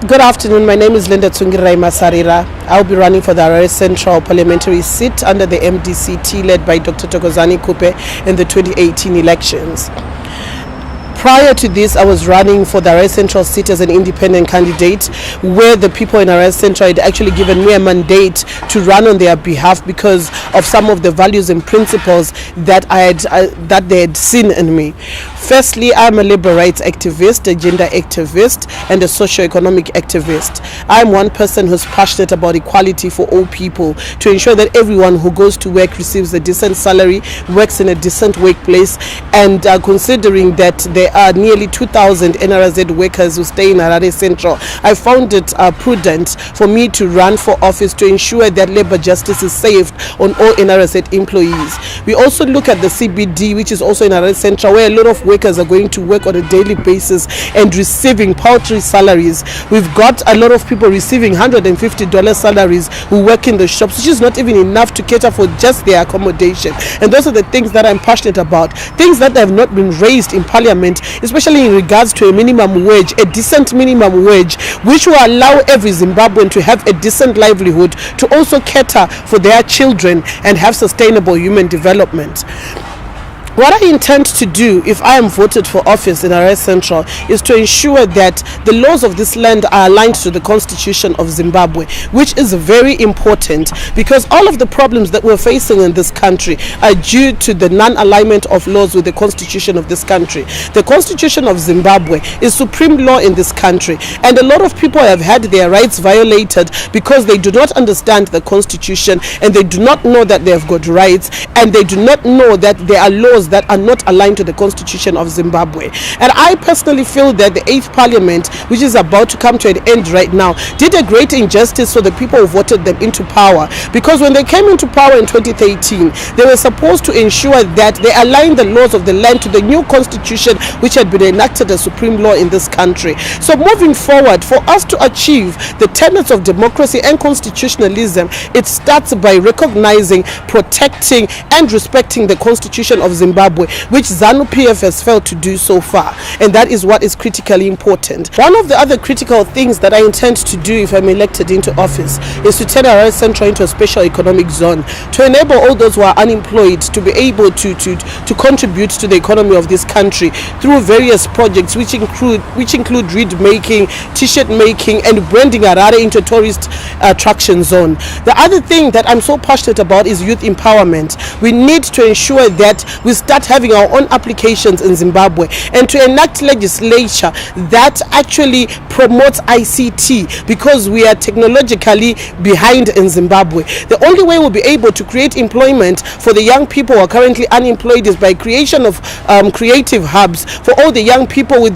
Good afternoon. My name is Tsungirirai Masarira. I'll be running for the Harare Central Parliamentary seat under the MDC led by Dr. Khupe in the 2018 elections. Prior to this, I was running for the Harare Central seat as an independent candidate, where the people in Harare Central had actually given me a mandate to run on their behalf because of some of the values and principles that that they had seen in me. Firstly, I'm a labor rights activist, a gender activist, and a socio-economic activist. I'm one person who's passionate about equality for all people, to ensure that everyone who goes to work receives a decent salary, works in a decent workplace, and considering that there are nearly 2,000 NRZ workers who stay in Harare Central, I found it prudent for me to run for office to ensure that labor justice is saved on all NRZ employees. We also look at the CBD, which is also in Harare Central, where a lot of workers are going to work on a daily basis and receiving paltry salaries. We've got a lot of people receiving $150 salaries who work in the shops, which is not even enough to cater for just their accommodation. And those are the things that I'm passionate about, things that have not been raised in Parliament, especially in regards to a minimum wage, a decent minimum wage, which will allow every Zimbabwean to have a decent livelihood, to also cater for their children and have sustainable human development. What I intend to do if I am voted for office in Harare Central is to ensure that the laws of this land are aligned to the Constitution of Zimbabwe, which is very important because all of the problems that we're facing in this country are due to the non-alignment of laws with the Constitution of this country. The Constitution of Zimbabwe is supreme law in this country, and a lot of people have had their rights violated because they do not understand the Constitution, and they do not know that they have got rights, and they do not know that there are laws that are not aligned to the Constitution of Zimbabwe. And I personally feel that the 8th Parliament, which is about to come to an end right now, did a great injustice for the people who voted them into power, because when they came into power in 2013, they were supposed to ensure that they aligned the laws of the land to the new Constitution, which had been enacted as supreme law in this country. So moving forward, for us to achieve the tenets of democracy and constitutionalism, it starts by recognizing, protecting, and respecting the Constitution of Zimbabwe, which ZANU-PF has failed to do so far, and that is what is critically important. One of the other critical things that I intend to do if I'm elected into office is to turn Harare Central into a special economic zone, to enable all those who are unemployed to be able to contribute to the economy of this country through various projects which include reed making, t-shirt making, and branding Harare into a tourist attraction zone. The other thing that I'm so passionate about is youth empowerment. We need to ensure that we start having our own applications in Zimbabwe, and to enact legislation that actually promotes ICT, because we are technologically behind in Zimbabwe. The only way we'll be able to create employment for the young people who are currently unemployed is by creation of creative hubs for all the young people with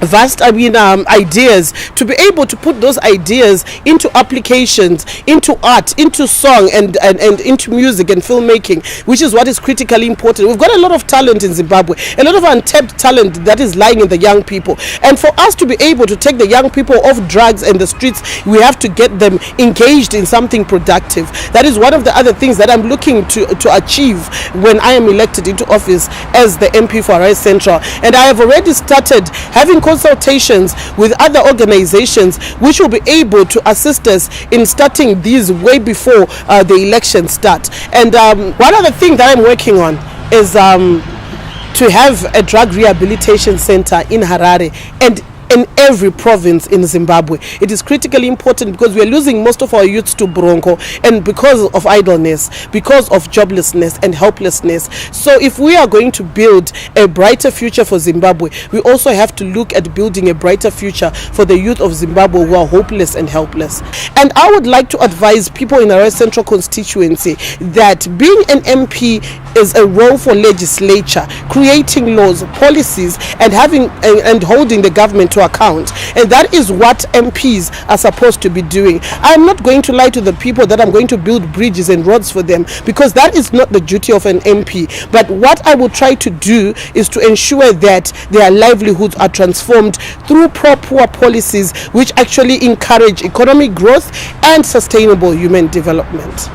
vast ideas, to be able to put those ideas into applications, into art, into song, and into music and filmmaking, which is what is critically important. We've got a lot of talent in Zimbabwe, a lot of untapped talent that is lying in the young people, and for us to be able to take the young people off drugs and the streets, we have to get them engaged in something productive. That is one of the other things that I'm looking to achieve when I am elected into office as the MP for Harare Central, and I have already started having consultations with other organizations which will be able to assist us in starting these way before the election start. And one other thing that I'm working on is to have a drug rehabilitation center in Harare and in every province in Zimbabwe. It is critically important because we are losing most of our youths to bronco, and because of idleness, because of joblessness and helplessness. So if we are going to build a brighter future for Zimbabwe, we also have to look at building a brighter future for the youth of Zimbabwe who are hopeless and helpless. And I would like to advise people in our central constituency that being an MP is a role for legislature, creating laws, policies, and holding the government to account. And that is what MPs are supposed to be doing. I'm not going to lie to the people that I'm going to build bridges and roads for them, because that is not the duty of an MP. But what I will try to do is to ensure that their livelihoods are transformed through proper policies which actually encourage economic growth and sustainable human development.